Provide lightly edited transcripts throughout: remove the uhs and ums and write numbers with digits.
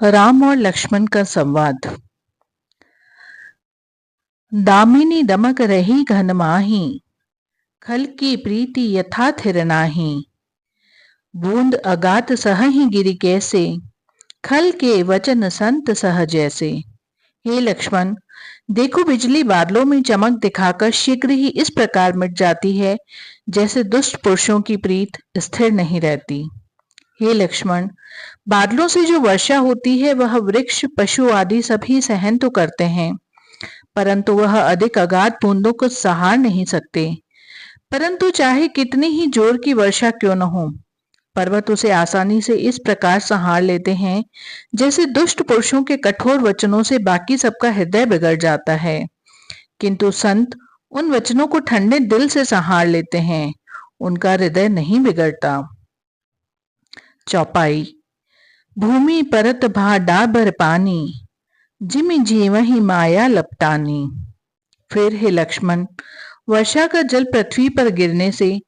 राम और लक्ष्मण का संवाद। दामिनी दमक रही घन माही, खल की प्रीति यथा थिर नाही। बूंद अगात सहहि गिरि कैसे, खल के वचन संत सह जैसे। हे लक्ष्मण, देखो बिजली बादलों में चमक दिखाकर शीघ्र ही इस प्रकार मिट जाती है जैसे दुष्ट पुरुषों की प्रीत स्थिर नहीं रहती। हे लक्ष्मण, बादलों से जो वर्षा होती है वह वृक्ष पशु आदि सभी सहन तो करते हैं, परंतु वह अधिक अगाध बूंदों को सहार नहीं सकते। परंतु चाहे कितनी ही जोर की वर्षा क्यों न हो, पर्वत उसे आसानी से इस प्रकार संहार लेते हैं जैसे दुष्ट पुरुषों के कठोर वचनों से बाकी सबका हृदय बिगड़ जाता है, किंतु संत उन वचनों को ठंडे दिल से संहार लेते हैं, उनका हृदय नहीं बिगड़ता। चौपाई। भूमि परत भा डाबर पानी, जिमि जीवहि माया लपटानी। फिर हे लक्ष्मण, वर्षा का जल पृथ्वी पर गिरने से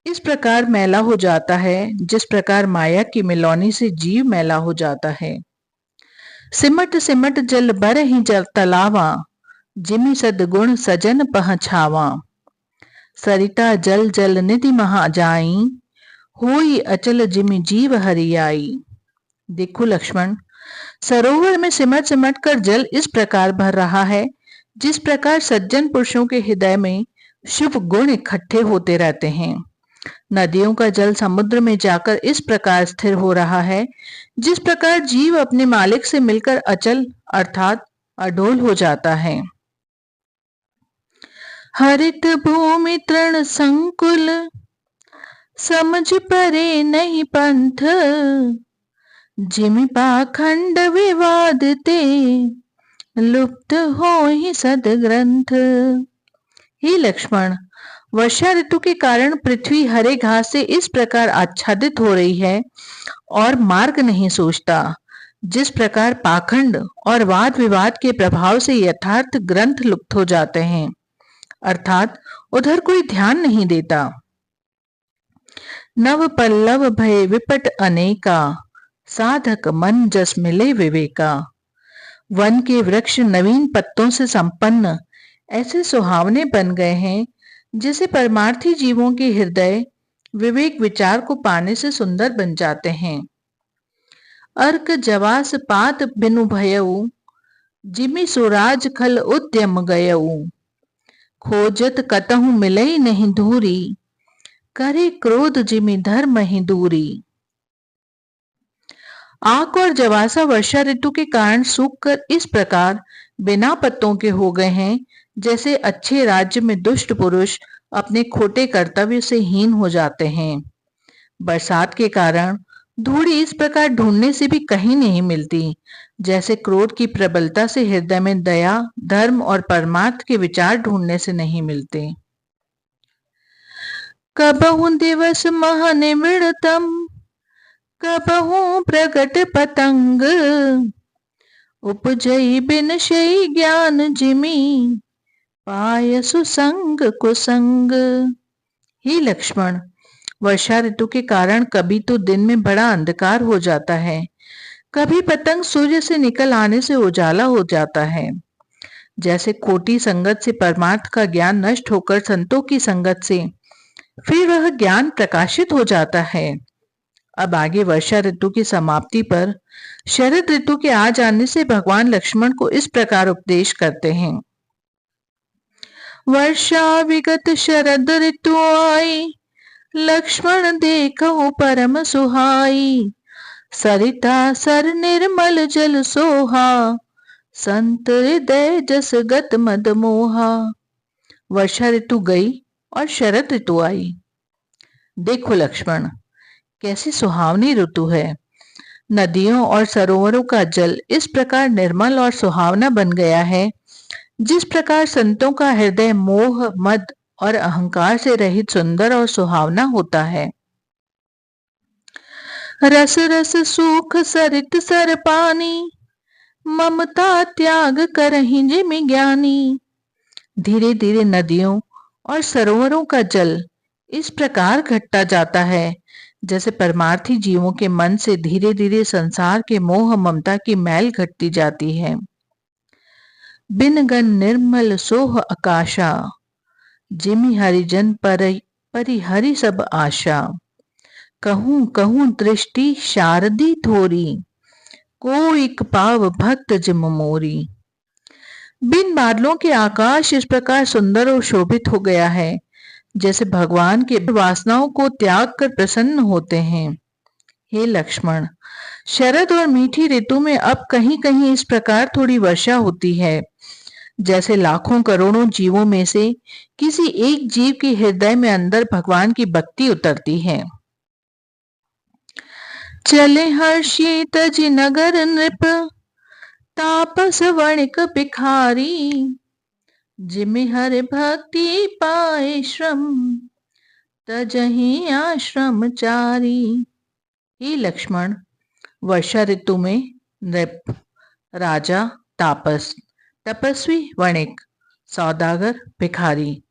इस प्रकार मैला हो जाता है जिस प्रकार माया की मिलौनी से जीव मैला हो जाता है। सिमट सिमट जल बर ही जल तलावा, जिमि सदगुण सजन पहछावा। सरिता जल जल निधि महा जाई, होई अचल जिमि जीव हरियाई। देखो लक्ष्मण, सरोवर में सिमट सिमट कर जल इस प्रकार भर रहा है जिस प्रकार सज्जन पुरुषों के हृदय में शुभ गुण इकट्ठे होते रहते हैं। नदियों का जल समुद्र में जाकर इस प्रकार स्थिर हो रहा है जिस प्रकार जीव अपने मालिक से मिलकर अचल अर्थात अडोल हो जाता है। हरित भूमि तृण संकुल, समझ परे नहीं पंथ। जिमि पाखंड विवाद ते, लुप्त हो ही सदग्रंथ। हे लक्ष्मण, वर्षा ऋतु के कारण पृथ्वी हरे घास से इस प्रकार आच्छादित हो रही है और मार्ग नहीं सोचता जिस प्रकार पाखंड और वाद विवाद के प्रभाव से यथार्थ ग्रंथ लुप्त हो जाते हैं, अर्थात उधर कोई ध्यान नहीं देता। नव पल्लव भय विपट अनेका, साधक मन जस मिले विवेका। वन के वृक्ष नवीन पत्तों से संपन्न ऐसे सुहावने बन गए हैं जैसे परमार्थी जीवों के हृदय विवेक विचार को पाने से सुंदर बन जाते हैं। अर्क जवास पात बिनु भयऊ, जिमि सुराज खल उद्यम गयऊ। खोजत कतहु मिलई नहीं धूरी, करे क्रोध जिमि धर्म ही दूरी। आक और जवासा वर्षा ऋतु के कारण सूखकर इस प्रकार बिना पत्तों के हो गए हैं जैसे अच्छे राज्य में दुष्ट पुरुष अपने खोटे कर्तव्य से हीन हो जाते हैं। बरसात के कारण धूड़ी इस प्रकार ढूंढने से भी कहीं नहीं मिलती जैसे क्रोध की प्रबलता से हृदय में दया, धर्म और परमार्थ के विचार ढूंढने से नहीं मिलते। कबहु दिवस मह निमिड़तम, कबहु प्रगट पतंग। उपजई बिन शई ज्ञान जिमि, पाय सुसंग कुसंग। हे लक्ष्मण, वर्षा ऋतु के कारण कभी तो दिन में बड़ा अंधकार हो जाता है, कभी पतंग सूर्य से निकल आने से उजाला हो जाता है। जैसे खोटी संगत से परमार्थ का ज्ञान नष्ट होकर संतों की संगत से फिर वह ज्ञान प्रकाशित हो जाता है। अब आगे वर्षा ऋतु की समाप्ति पर शरद ऋतु के आ जाने से भगवान लक्ष्मण को इस प्रकार उपदेश करते हैं। वर्षा विगत शरद ऋतु आई, लक्ष्मण देखो परम सुहाई। सरिता सर निर्मल जल सोहा, संत हृदय जस गत मद मोहा। वर्षा ऋतु गई और शरद ऋतु आई। देखो लक्ष्मण, कैसी सुहावनी ऋतु है। नदियों और सरोवरों का जल इस प्रकार निर्मल और सुहावना बन गया है जिस प्रकार संतों का हृदय मोह, मद और अहंकार से रहित सुंदर और सुहावना होता है। रस रस सूख सरित सर पानी, ममता त्याग करहि जिमि ज्ञानी। धीरे धीरे नदियों और सरोवरों का जल इस प्रकार घटता जाता है जैसे परमार्थी जीवों के मन से धीरे धीरे संसार के मोह ममता की मैल घटती जाती है। बिन गन निर्मल सोह आकाशा, जिमि हरिजन परिहरि सब आशा। कहूँ कहूँ दृष्टि शारदी थोरी, को एक पाव भक्त जिम मोरी। बिन बादलों के आकाश इस प्रकार सुंदर और शोभित हो गया है जैसे भगवान के वासनाओं को त्याग कर प्रसन्न होते हैं। हे लक्ष्मण, शरद और मीठी ऋतु में अब कहीं कहीं इस प्रकार थोड़ी वर्षा होती है जैसे लाखों करोड़ों जीवों में से किसी एक जीव के हृदय में अंदर भगवान की भक्ति उतरती है। चले हर्षि तज नगर नृप, तापस वणिक भिखारी। जिमि हर भक्ति पाए श्रम, तजहि आश्रम चारी। हे लक्ष्मण, वर्षा ऋतु में नृप, राजा, तापस, तपस्वी, वणिक, सौदागर, भिखारी,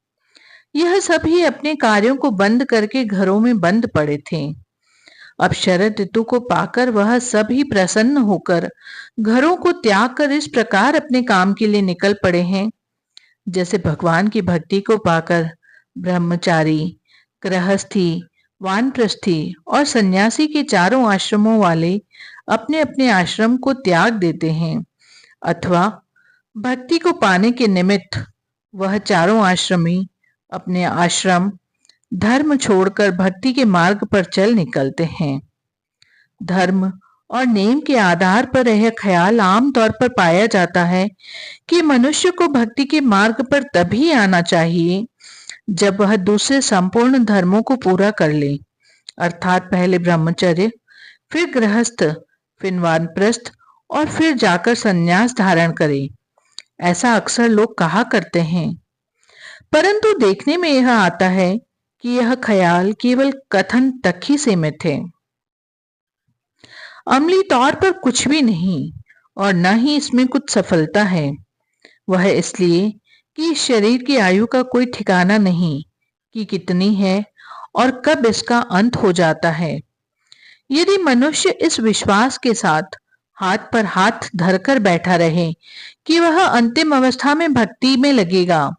यह सभी अपने कार्यों को बंद करके घरों में बंद पड़े थे। अब शरद ऋतु को पाकर वह सभी प्रसन्न होकर घरों को त्याग कर इस प्रकार अपने काम के लिए निकल पड़े हैं जैसे भगवान की भक्ति को पाकर ब्रह्मचारी, गृहस्थी, वानप्रस्थी और सन्यासी के चारों आश्रमों वाले अपने अपने आश्रम को त्याग देते हैं, अथवा भक्ति को पाने के निमित्त वह चारों आश्रमी अपने आश्रम धर्म छोड़कर भक्ति के मार्ग पर चल निकलते हैं। धर्म और नेम के आधार पर यह ख्याल आमतौर पर पाया जाता है कि मनुष्य को भक्ति के मार्ग पर तभी आना चाहिए जब वह दूसरे संपूर्ण धर्मों को पूरा कर ले, अर्थात पहले ब्रह्मचर्य, फिर गृहस्थ, फिर वानप्रस्थ और फिर जाकर संन्यास धारण करे। ऐसा अक्सर लोग कहा करते हैं, परंतु देखने में यह आता है कि यह ख्याल केवल कथन तक ही सीमित है, अमली तौर पर कुछ भी नहीं, और न ही इसमें कुछ सफलता है। वह इसलिए कि इस शरीर की आयु का कोई ठिकाना नहीं कि कितनी है और कब इसका अंत हो जाता है। यदि मनुष्य इस विश्वास के साथ हाथ पर हाथ धरकर बैठा रहे कि वह अंतिम अवस्था में भक्ति में लगेगा,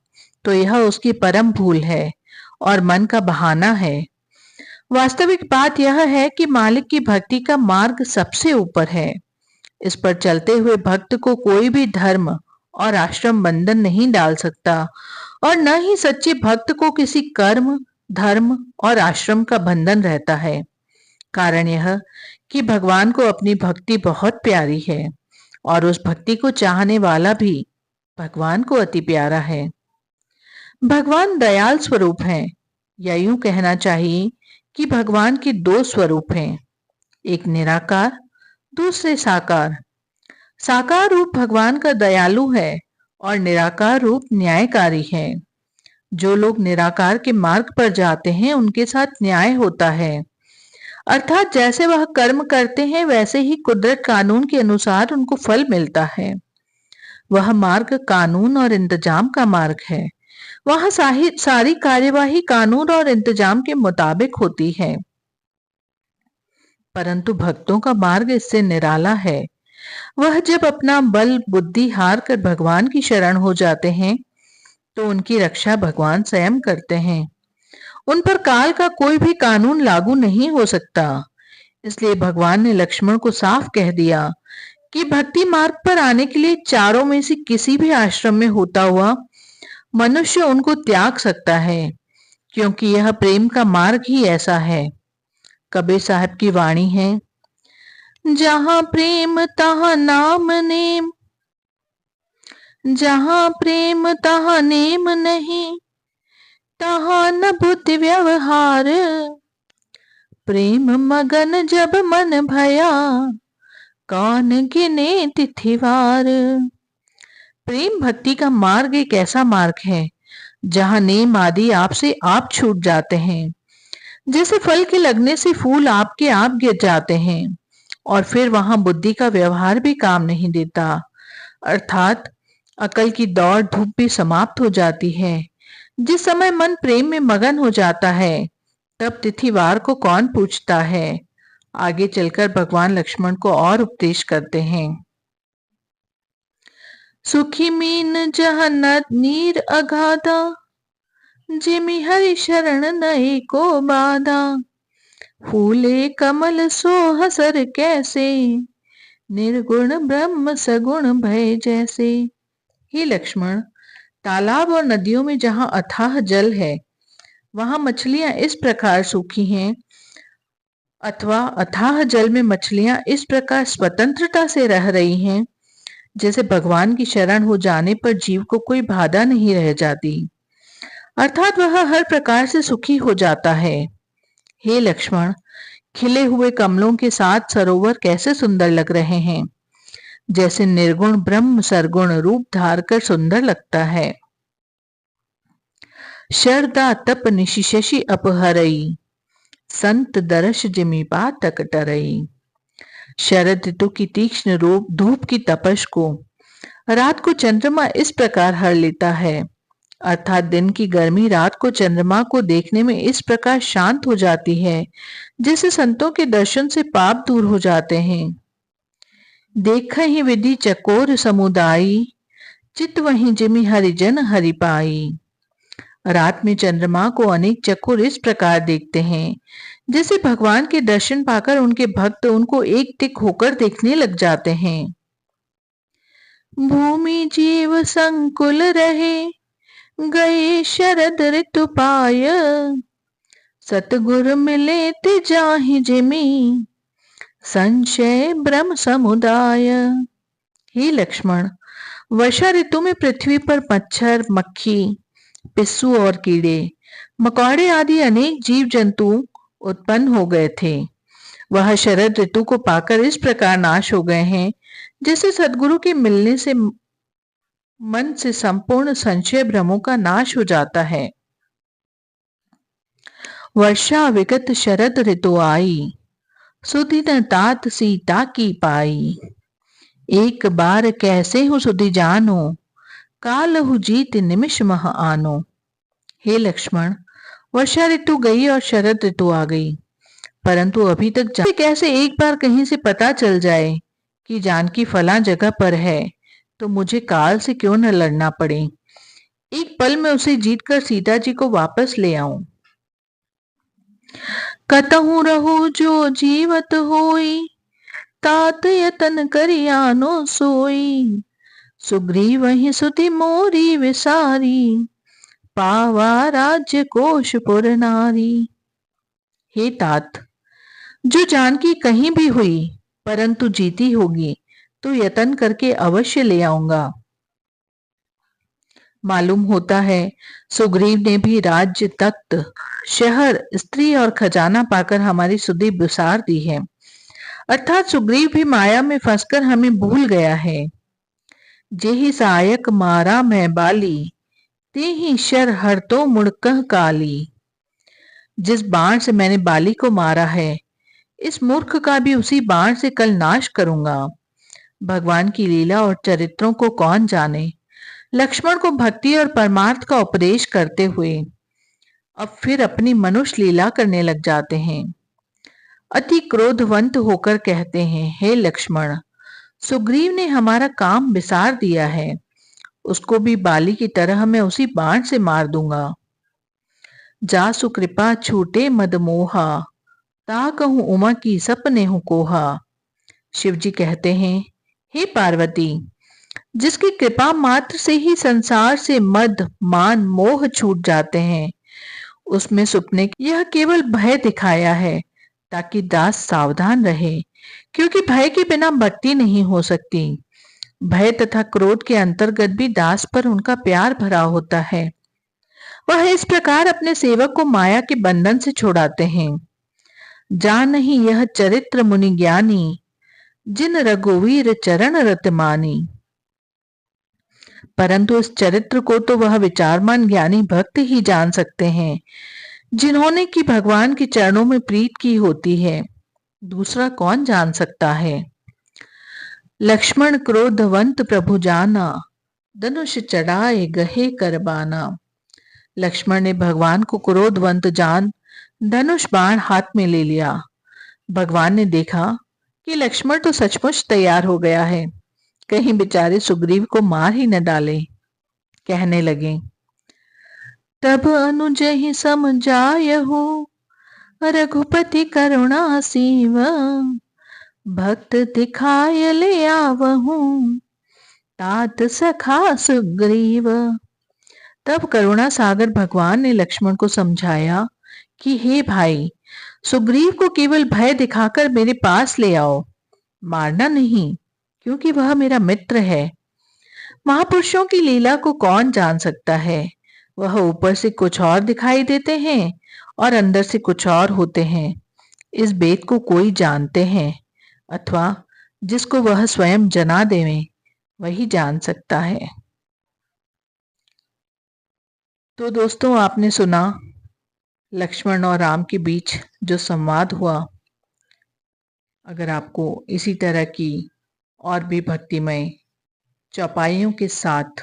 तो यह उसकी परम भूल है और मन का बहाना है। वास्तविक बात यह है कि मालिक की भक्ति का मार्ग सबसे ऊपर है। इस पर चलते हुए भक्त को कोई भी धर्म और आश्रम बंधन नहीं डाल सकता, और न ही सच्चे भक्त को किसी कर्म, धर्म और आश्रम का बंधन रहता है। कारण यह कि भगवान को अपनी भक्ति बहुत प्यारी है और उस भक्ति को चाहने वाला भी भगवान को अति प्यारा है। भगवान दयाल स्वरूप हैं, या यूं कहना चाहिए कि भगवान के दो स्वरूप हैं, एक निराकार, दूसरे साकार। साकार रूप भगवान का दयालु है और निराकार रूप न्यायकारी है। जो लोग निराकार के मार्ग पर जाते हैं उनके साथ न्याय होता है, अर्थात जैसे वह कर्म करते हैं वैसे ही कुदरत कानून के अनुसार उनको फल मिलता है। वह मार्ग कानून और इंतजाम का मार्ग है। वहां सारी कार्यवाही कानून और इंतजाम के मुताबिक होती है। परंतु भक्तों का मार्ग इससे निराला है। वह जब अपना बल बुद्धि हार कर भगवान की शरण हो जाते हैं तो उनकी रक्षा भगवान स्वयं करते हैं। उन पर काल का कोई भी कानून लागू नहीं हो सकता। इसलिए भगवान ने लक्ष्मण को साफ कह दिया कि भक्ति मार्ग पर आने के लिए चारों में से किसी भी आश्रम में होता हुआ मनुष्य उनको त्याग सकता है, क्योंकि यह प्रेम का मार्ग ही ऐसा है। कबीर साहब की वाणी है, जहां प्रेम तहां नाम नेम, जहां प्रेम तहां नेम नहीं, तहां न बुद्धि व्यवहार। प्रेम मगन जब मन भया, कौन गिने तिथिवार। प्रेम भक्ति का मार्ग एक ऐसा मार्ग है जहां नेम आदि आपसे आप छूट जाते हैं। जैसे फल के लगने से फूल आपके आप गिर जाते हैं और फिर वहां बुद्धि का व्यवहार भी काम नहीं देता, अर्थात अकल की दौड़ धूप भी समाप्त हो जाती है। जिस समय मन प्रेम में मगन हो जाता है तब तिथिवार को कौन पूछता है। आगे चलकर भगवान लक्ष्मण को और उपदेश करते हैं। सुखी मीन जह नीर अगाधा, जिमि हरि शरण नए को बाधा। फूले कमल सोह सर कैसे, निर्गुण ब्रह्म सगुण भय जैसे। हे लक्ष्मण, तालाब और नदियों में जहाँ अथाह जल है, वहां मछलियां इस प्रकार सूखी हैं, अथवा अथाह जल में मछलियां इस प्रकार स्वतंत्रता से रह रही हैं, जैसे भगवान की शरण हो जाने पर जीव को कोई बाधा नहीं रह जाती, अर्थात वह हर प्रकार से सुखी हो जाता है। हे लक्ष्मण, खिले हुए कमलों के साथ सरोवर कैसे सुंदर लग रहे हैं, जैसे निर्गुण ब्रह्म सरगुण रूप धार कर सुंदर लगता है। शरदा तप निशि शशि अपहरई, संत दर्श जिमि पातक टरई। शरद ऋतु की तीक्ष्ण रूप धूप की तपश को रात को चंद्रमा इस प्रकार हर लेता है, अर्थात दिन की गर्मी रात को चंद्रमा को देखने में इस प्रकार शांत हो जाती है, जैसे संतों के दर्शन से पाप दूर हो जाते हैं। देख ही विधि चकोर समुदायी, चित वहीं जिमि हरिजन हरि पाई। रात में चंद्रमा को अनेक चकोर इस प्रकार देखते हैं, जैसे भगवान के दर्शन पाकर उनके भक्त उनको एक टिक होकर देखने लग जाते हैं। भूमि जीव संकुल रहे, गए शरद ऋतु पाय। सतगुर मिले ते जाहि जिमि, संशय ब्रह्म समुदाय। हे लक्ष्मण, वर्षा ऋतु में पृथ्वी पर मच्छर, मक्खी, पिस्सू और कीड़े मकोड़े आदि अनेक जीव जंतु उत्पन्न हो गए थे। वह शरद ऋतु को पाकर इस प्रकार नाश हो गए हैं, जैसे सद्गुरु के मिलने से मन से संपूर्ण संशय भ्रमों का नाश हो जाता है। वर्षा विगत शरद ऋतु आई, सुदिन तात सीता की पाई। एक बार कैसे हो सुधि जानो, कालहु जीत निमिष मह आनो। हे लक्ष्मण, वर्षा ऋतु गई और शरद ऋतु आ गई, परंतु अभी तक कैसे एक बार कहीं से पता चल जाए कि जानकी फला जगह पर है, तो मुझे काल से क्यों न लड़ना पड़े। एक पल में उसे जीतकर सीता जी को वापस ले आऊं। कतहु रहु जो जीवत होई, तात यतन करियानो सोई। सुग्रीव वही सुधि मोरी विसारी, पावा राज्य कोशपुर नारी। हे तात, जो जानकी कहीं भी हुई परंतु जीती होगी तो यतन करके अवश्य ले आऊंगा। मालूम होता है सुग्रीव ने भी राज्य, तख्त, शहर, स्त्री और खजाना पाकर हमारी सुधि बिसार दी है, अर्थात सुग्रीव भी माया में फंसकर हमें भूल गया है। जेहि सायक मारा मैं बाली, तेहि शर हर तो मुड़कह काली। जिस बाण से मैंने बाली को मारा है, इस मूर्ख का भी उसी बाण से कल नाश करूंगा। भगवान की लीला और चरित्रों को कौन जाने। लक्ष्मण को भक्ति और परमार्थ का उपदेश करते हुए अब फिर अपनी मनुष्य लीला करने लग जाते हैं। अति क्रोधवंत होकर कहते हैं, हे लक्ष्मण, सुग्रीव ने हमारा काम बिसार दिया है, उसको भी बाली की तरह मैं उसी बाण से मार दूंगा। जासु कृपा छूटे मद मोहा, ता कहूं उमा की सपने हूं कोहा। शिव जी कहते हैं, हे पार्वती, जिसकी कृपा मात्र से ही संसार से मद, मान, मोह छूट जाते हैं, उसमें सुपने यह केवल भय दिखाया है, ताकि दास सावधान रहे, क्योंकि भय के बिना भक्ति नहीं हो सकती। भय तथा क्रोध के अंतर्गत भी दास पर उनका प्यार भरा होता है। वह इस प्रकार अपने सेवक को माया के बंधन से छुड़ाते हैं। जान ही यह चरित्र मुनि ज्ञानी, जिन रघुवीर चरण रत मानी। परंतु इस चरित्र को तो वह विचारमान ज्ञानी भक्त ही जान सकते हैं, जिन्होंने कि भगवान के चरणों में प्रीत की होती है। दूसरा कौन जान सकता है। लक्ष्मण क्रोधवंत प्रभु जाना, धनुष चढ़ाए गहे करबाना। लक्ष्मण ने भगवान को क्रोधवंत जान धनुष बाण हाथ में ले लिया। भगवान ने देखा कि लक्ष्मण तो सचमुच तैयार हो गया है, कहीं बेचारे सुग्रीव को मार ही न डाले। कहने लगे, तब अनुज ही समझायहु, रघुपति करुणा सीव, भक्त दिखाय ले आवहु, तात सखा सुग्रीव। तब करुणा सागर भगवान ने लक्ष्मण को समझाया कि हे भाई, सुग्रीव को केवल भय दिखाकर मेरे पास ले आओ, मारना नहीं, क्योंकि वह मेरा मित्र है। महापुरुषों की लीला को कौन जान सकता है, वह ऊपर से कुछ और दिखाई देते हैं और अंदर से कुछ और होते हैं। इस भेद को कोई जानते हैं अथवा जिसको वह स्वयं जना देवे, वही जान सकता है। तो दोस्तों, आपने सुना लक्ष्मण और राम के बीच जो संवाद हुआ। अगर आपको इसी तरह की और भी भक्तिमय चौपाइयों के साथ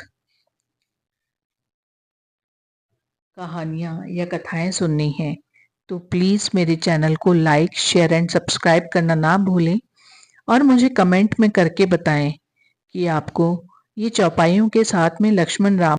कहानियाँ या कथाएं सुननी हैं तो प्लीज़ मेरे चैनल को लाइक, शेयर एंड सब्सक्राइब करना ना भूलें और मुझे कमेंट में करके बताएं कि आपको ये चौपाइयों के साथ में लक्ष्मण राम